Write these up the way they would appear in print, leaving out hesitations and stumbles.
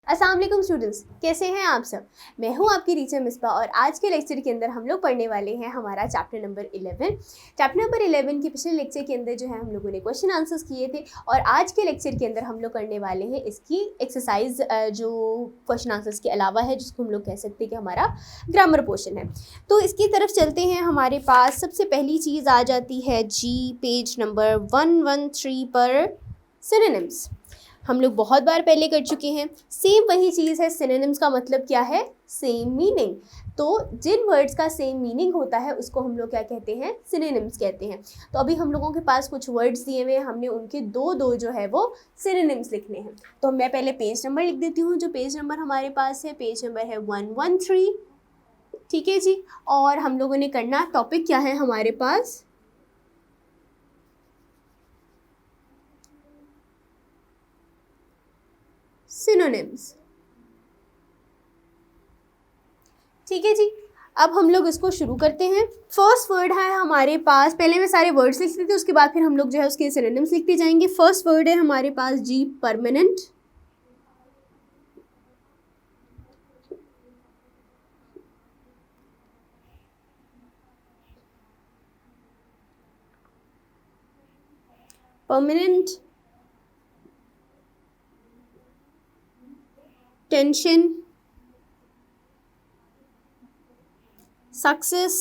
अस्सलाम वालेकुम स्टूडेंट्स, कैसे हैं आप सब। मैं हूं आपकी टीचर मिसबा और आज के लेक्चर के अंदर हम लोग पढ़ने वाले हैं हमारा चैप्टर नंबर 11। चैप्टर नंबर 11 के पिछले लेक्चर के अंदर जो है हम लोगों ने क्वेश्चन आंसर्स किए थे और आज के लेक्चर के अंदर हम लोग करने वाले हैं इसकी एक्सरसाइज जो क्वेश्चन आंसर्स के अलावा है, जिसको हम लोग कह सकते हैं कि हमारा ग्रामर पोर्शन है। तो इसकी तरफ चलते हैं। हमारे पास सबसे पहली चीज़ आ जाती है जी पेज नंबर 113 पर सिनोनिम्स। हम लोग बहुत बार पहले कर चुके हैं। सेम वही चीज़ है। सिनोनिम्स का मतलब क्या है? Same meaning. तो जिन वर्ड्स का सेम मीनिंग होता है उसको हम लोग क्या कहते हैं? सिनोनिम्स कहते हैं। तो अभी हम लोगों के पास कुछ वर्ड्स दिए हुए हैं, हमने उनके दो जो है वो सिनोनिम्स लिखने हैं। तो मैं पहले पेज नंबर लिख देती हूँ। जो पेज नंबर हमारे पास है, पेज नंबर है 113। ठीक है जी। और हम लोगों ने करना, टॉपिक क्या है हमारे पास? सिनोनिम्स। ठीक है जी। अब हम लोग इसको शुरू करते हैं। फर्स्ट वर्ड है हमारे पास, पहले मैं सारे वर्ड्स लिख देती हूँ, उसके बाद फिर हम लोग जो है उसके सिनोनिम्स लिखते जाएंगे। फर्स्ट वर्ड है हमारे पास जी, permanent. Permanent, tension, success,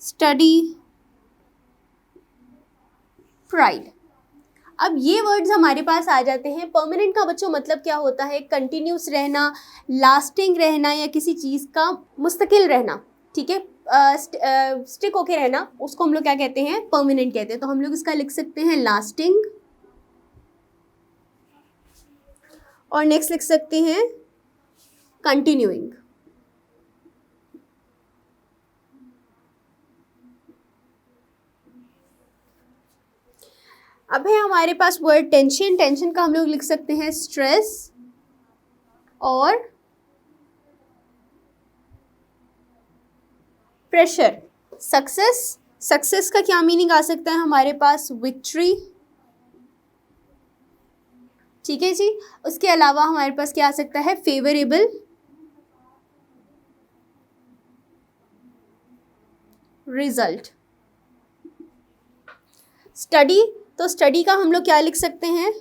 study, pride. अब ये वर्ड्स हमारे पास आ जाते हैं। परमानेंट का बच्चों मतलब क्या होता है? कंटिन्यूस रहना, लास्टिंग रहना या किसी चीज़ का मुस्तकिल रहना। ठीक है, स्टिक होके रहना, उसको हम लोग क्या कहते हैं? परमानेंट कहते हैं। तो हम लोग इसका लिख सकते हैं लास्टिंग, और नेक्स्ट लिख सकते हैं कंटिन्यूइंग। अब है हमारे पास वर्ड टेंशन। टेंशन का हम लोग लिख सकते हैं स्ट्रेस और प्रेशर। सक्सेस, सक्सेस का क्या मीनिंग आ सकता है हमारे पास? विक्ट्री। ठीक है जी। उसके अलावा हमारे पास क्या आ सकता है? Favourable, result. स्टडी, तो स्टडी का हम लोग क्या लिख सकते हैं?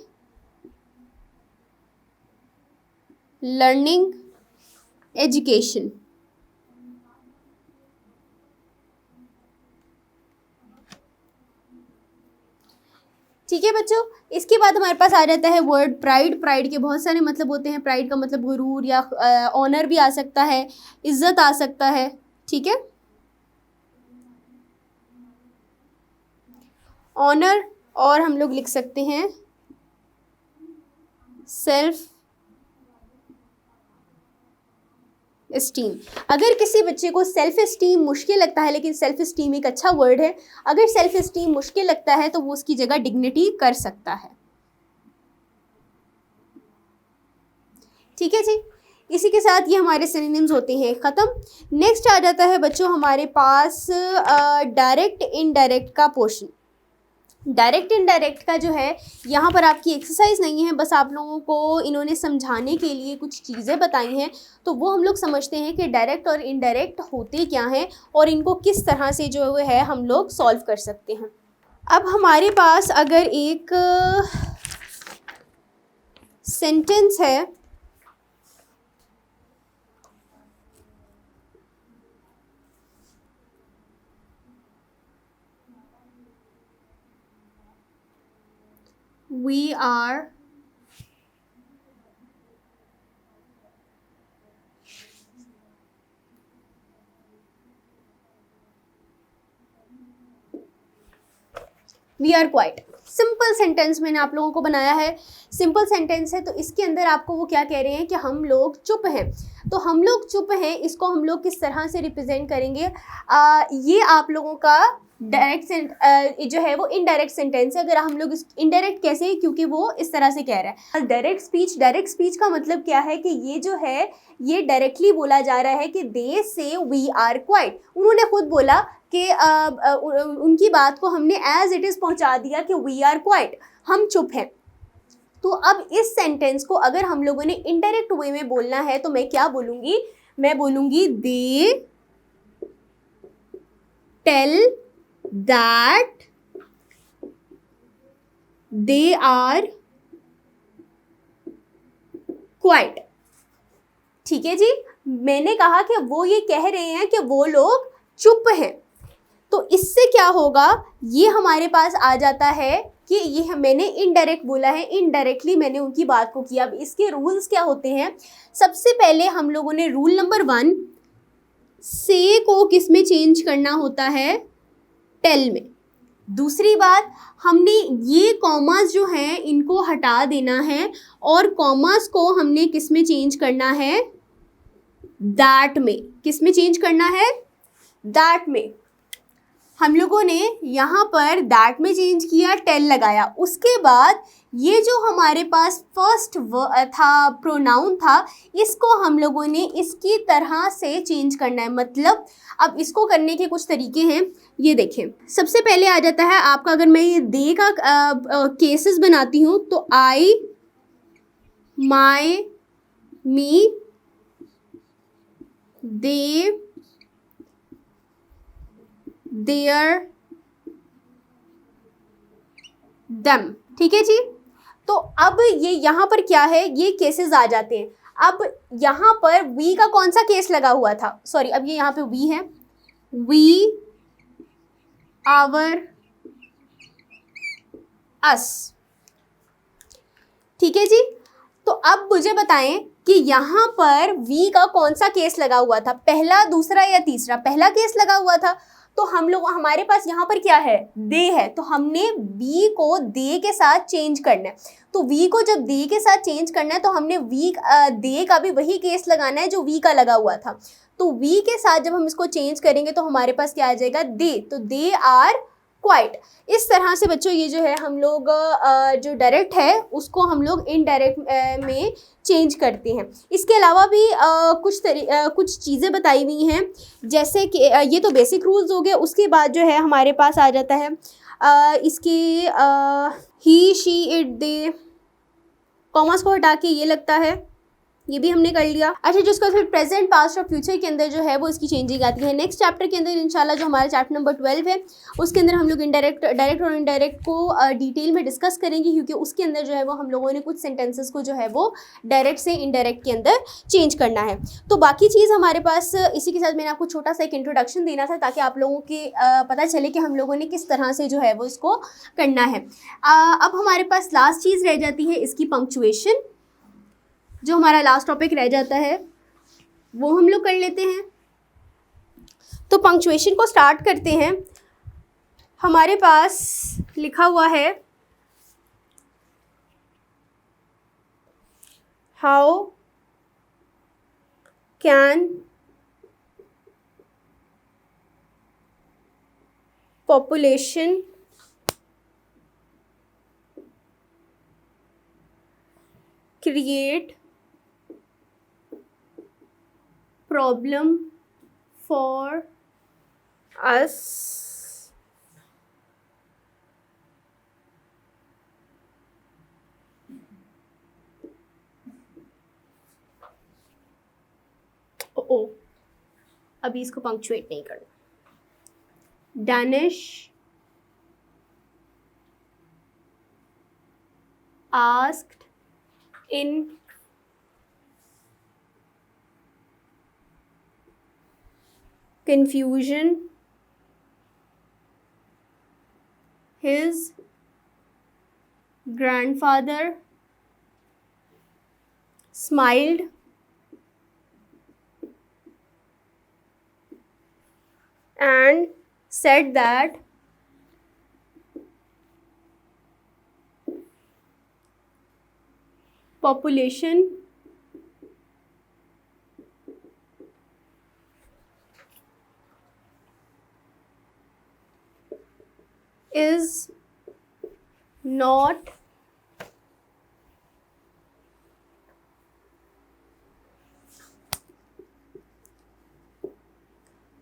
Learning, education. ठीक है बच्चों। इसके बाद हमारे पास आ जाता है वर्ड प्राइड। प्राइड के बहुत सारे मतलब होते हैं। प्राइड का मतलब गुरूर या ऑनर भी आ सकता है, इज्जत आ सकता है। ठीक है, ऑनर, और हम लोग लिख सकते हैं सेल्फ स्टीम। अगर किसी बच्चे को सेल्फ स्टीम मुश्किल लगता है, लेकिन सेल्फ स्टीम एक अच्छा वर्ड है, अगर सेल्फ स्टीम मुश्किल लगता है तो वो उसकी जगह डिग्निटी कर सकता है। ठीक है जी। इसी के साथ ये हमारे सिनोनिम्स होते हैं ख़त्म। नेक्स्ट आ जाता है बच्चों हमारे पास डायरेक्ट इनडायरेक्ट का पोर्शन। डायरेक्ट इनडायरेक्ट का जो है, यहाँ पर आपकी एक्सरसाइज नहीं है, बस आप लोगों को इन्होंने समझाने के लिए कुछ चीज़ें बताई हैं। तो वो हम लोग समझते हैं कि डायरेक्ट और इनडायरेक्ट होते क्या हैं और इनको किस तरह से जो है हम लोग सॉल्व कर सकते हैं। अब हमारे पास अगर एक सेंटेंस है, we are quiet। Simple sentence मैंने आप लोगों को बनाया है। सिंपल सेंटेंस है तो इसके अंदर आपको वो क्या कह रहे हैं कि हम लोग चुप हैं। तो हम लोग चुप हैं, इसको हम लोग किस तरह से रिप्रेजेंट करेंगे? ये आप लोगों का डायरेक्ट जो है वो इनडायरेक्ट सेंटेंस है। अगर हम लोग इस इनडायरेक्ट कैसे, क्योंकि वो इस तरह से कह रहा है। डायरेक्ट स्पीच का मतलब क्या है कि ये जो है ये डायरेक्टली बोला जा रहा है कि दे से वी आर क्वाइट। उन्होंने खुद बोला कि उनकी बात को हमने एज इट इज़ पहुंचा दिया कि वी आर क्वाइट, हम चुप हैं। तो अब इस सेंटेंस को अगर हम लोगों ने इनडायरेक्ट वे में बोलना है तो मैं क्या बोलूँगी, मैं बोलूँगी they tell that they are quite. ठीक है जी, मैंने कहा कि वो ये कह रहे हैं कि वो लोग चुप हैं। तो इससे क्या होगा, ये हमारे पास आ जाता है कि ये मैंने इनडायरेक्ट बोला है, इनडायरेक्टली मैंने उनकी बात को किया। अब इसके रूल्स क्या होते हैं, सबसे पहले हम लोगों ने रूल नंबर 1, से को किस में चेंज करना होता है, टेल में। दूसरी बात, हमने ये कॉमास जो हैं इनको हटा देना है और कॉमास को हमने किस में चेंज करना है, दैट में। किस में चेंज करना है, दैट में। हम लोगों ने यहाँ पर दैट में चेंज किया, टेल लगाया। उसके बाद ये जो हमारे पास फर्स्ट था, प्रोनाउन था, इसको हम लोगों ने इसकी तरह से चेंज करना है। मतलब अब इसको करने के कुछ तरीके हैं, ये देखें। सबसे पहले आ जाता है आपका, अगर मैं ये दे का केसेस बनाती हूँ तो आई, माई, मी, दे, देयर, दम। ठीक है जी। तो अब ये यहाँ पर क्या है, ये केसेस आ जाते हैं। अब यहाँ पर वी का कौन सा केस लगा हुआ था, सॉरी, अब ये यहाँ पे वी है, वी, आवर, अस। ठीक है जी। तो अब मुझे बताएं कि यहाँ पर वी का कौन सा केस लगा हुआ था, पहला, दूसरा या तीसरा? पहला केस लगा हुआ था। तो हम लोग, हमारे पास यहाँ पर क्या है, दे है, तो हमने वी को दे के साथ चेंज करना है। तो वी को जब दे के साथ चेंज करना है तो हमने वी दे का भी वही केस लगाना है जो वी का लगा हुआ था। तो वी के साथ जब हम इसको चेंज करेंगे तो हमारे पास क्या आ जाएगा, दे। तो दे आर क्वाइट। इस तरह से बच्चों ये जो है हम लोग जो डायरेक्ट है उसको हम लोग इनडायरेक्ट में चेंज करते हैं। इसके अलावा भी कुछ चीज़ें बताई हुई हैं, जैसे कि ये तो बेसिक रूल्स हो गए। उसके बाद जो है हमारे पास आ जाता है इसके ही, शी, इट, दे, कॉमर्स को हटा के ये लगता है, ये भी हमने कर लिया। अच्छा, जिसको फिर प्रेजेंट, पास्ट और फ्यूचर के अंदर जो है वो इसकी चेंजिंग आती है। नेक्स्ट चैप्टर के अंदर इंशाल्लाह, जो हमारा चैप्टर नंबर 12 है, उसके अंदर हम लोग डायरेक्ट और इनडायरेक्ट को डिटेल में डिस्कस करेंगे, क्योंकि उसके अंदर जो है वो हम लोगों ने कुछ सेंटेंसेस को जो है वो डायरेक्ट से इनडायरेक्ट के अंदर चेंज करना है। तो बाकी चीज़ हमारे पास, इसी के साथ मैंने आपको छोटा सा एक इंट्रोडक्शन देना था ताकि आप लोगों के पता चले कि हम लोगों ने किस तरह से जो है वो इसको करना है। अब हमारे पास लास्ट चीज़ रह जाती है इसकी पंक्चुएशन। जो हमारा लास्ट टॉपिक रह जाता है वो हम लोग कर लेते हैं। तो पंक्चुएशन को स्टार्ट करते हैं। हमारे पास लिखा हुआ है, how can population create problem for us अभी इसको पंक्चुएट नहीं करना। Danish asked in confusion his grandfather smiled and said that population is not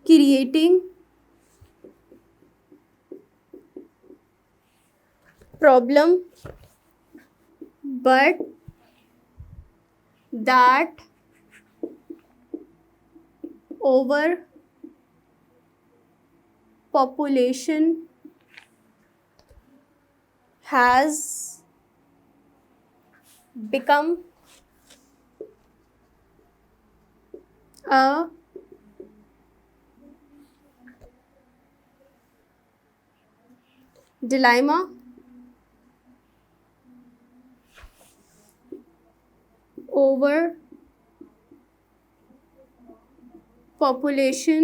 creating problem, but that overpopulation has become a dilemma overpopulation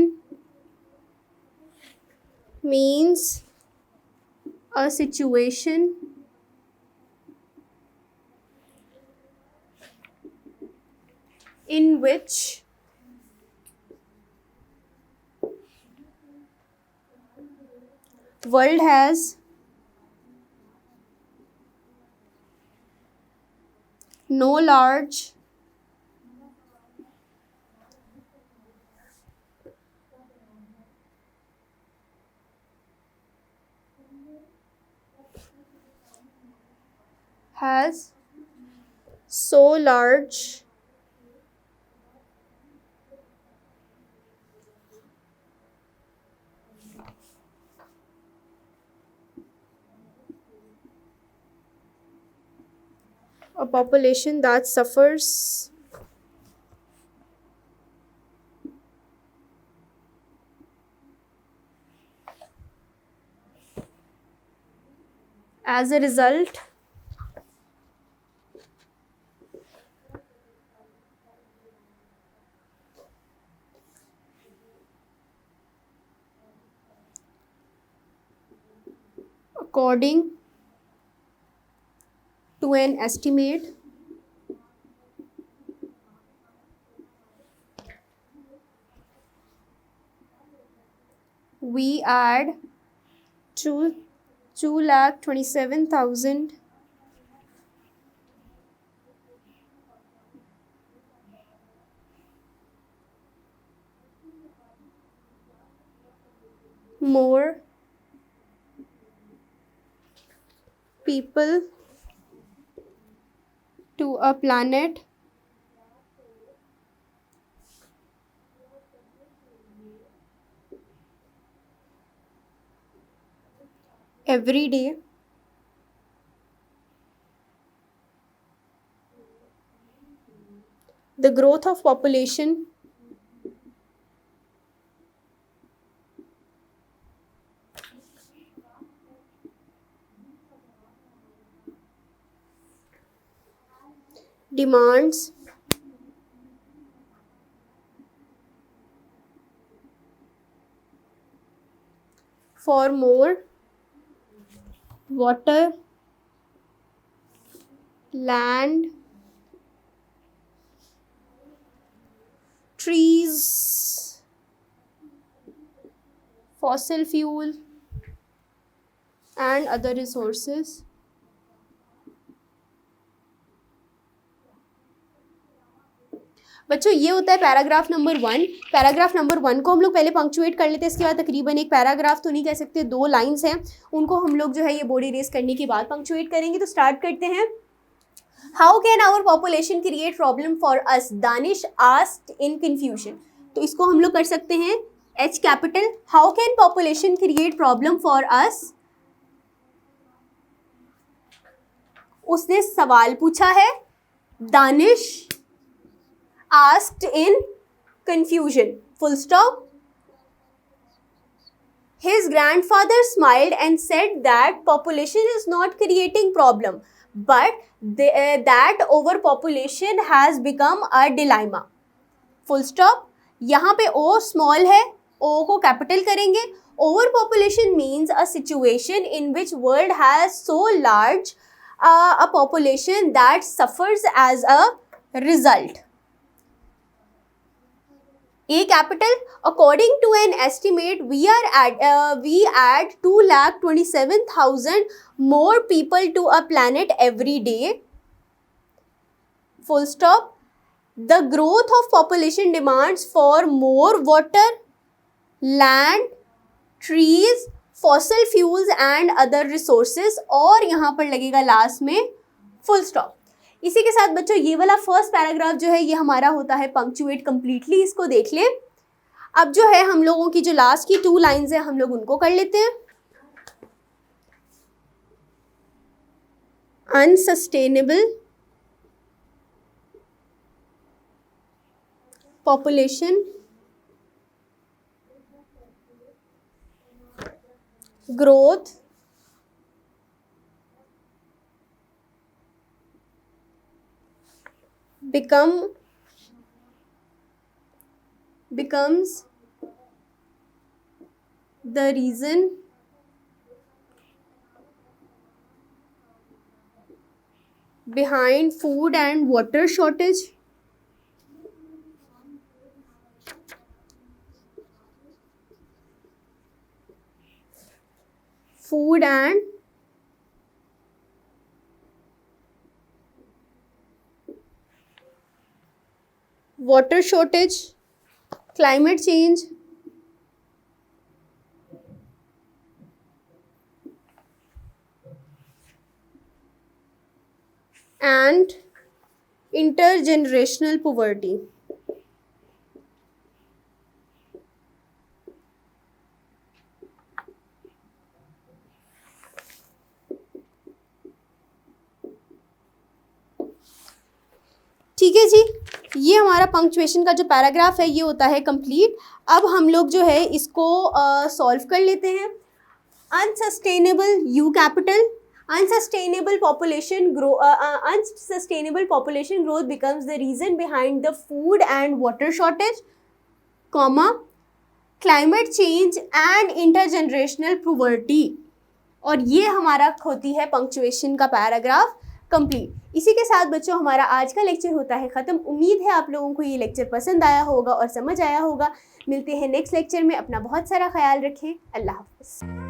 means a situation in which world has no large has so large a population that suffers as a result according to an estimate we add to 2,27,000 more people to a planet every day, the growth of population demands for more water, land, trees, fossil fuel and other resources. बच्चों ये होता है paragraph number 1। Paragraph number 1 को हम लोग पहले punctuate कर लेते हैं, इसके बाद तकरीबन एक पैराग्राफ तो नहीं कह सकते, 2 लाइंस हैं, उनको हम लोग जो है ये बॉडी रेस करने के बाद पंक्चुएट करेंगे। तो स्टार्ट करते हैं। How can our population create problem for us, Danish asked in confusion. तो इसको हम लोग कर सकते हैं H capital. How can population create problem for us, उसने सवाल पूछा है, Danish asked in confusion, full stop. His grandfather smiled and said that population is not creating problem, but that overpopulation has become a dilemma. Full stop. यहाँ पे O small है, O को capital करेंगे। Overpopulation means a situation in which world has so large a population that suffers as a result. A capital, according to an estimate, we add 2,27,000 more people to a planet every day. Full stop. The growth of population demands for more water, land, trees, fossil fuels and other resources, और यहाँ पर लगेगा last में full stop. इसी के साथ बच्चों ये वाला फर्स्ट पैराग्राफ जो है ये हमारा होता है पंक्चुएट कंप्लीटली, इसको देख लें। अब जो है हम लोगों की जो लास्ट की 2 लाइन्स है हम लोग उनको कर लेते हैं। Unsustainable population growth becomes the reason behind food and water shortage. Food and water shortage, climate change, and intergenerational poverty. ठीक है जी, ये हमारा पंक्चुएशन का जो पैराग्राफ है ये होता है कंप्लीट। अब हम लोग जो है इसको सॉल्व कर लेते हैं। Unsustainable U capital, unsustainable population growth becomes the reason behind the food and water shortage, comma, climate change and intergenerational poverty. और ये हमारा होती है पंक्चुएशन का पैराग्राफ कंप्लीट। इसी के साथ बच्चों हमारा आज का लेक्चर होता है ख़त्म। उम्मीद है आप लोगों को ये लेक्चर पसंद आया होगा और समझ आया होगा। मिलते हैं नेक्स्ट लेक्चर में। अपना बहुत सारा ख्याल रखें। अल्लाह हाफ़िज़।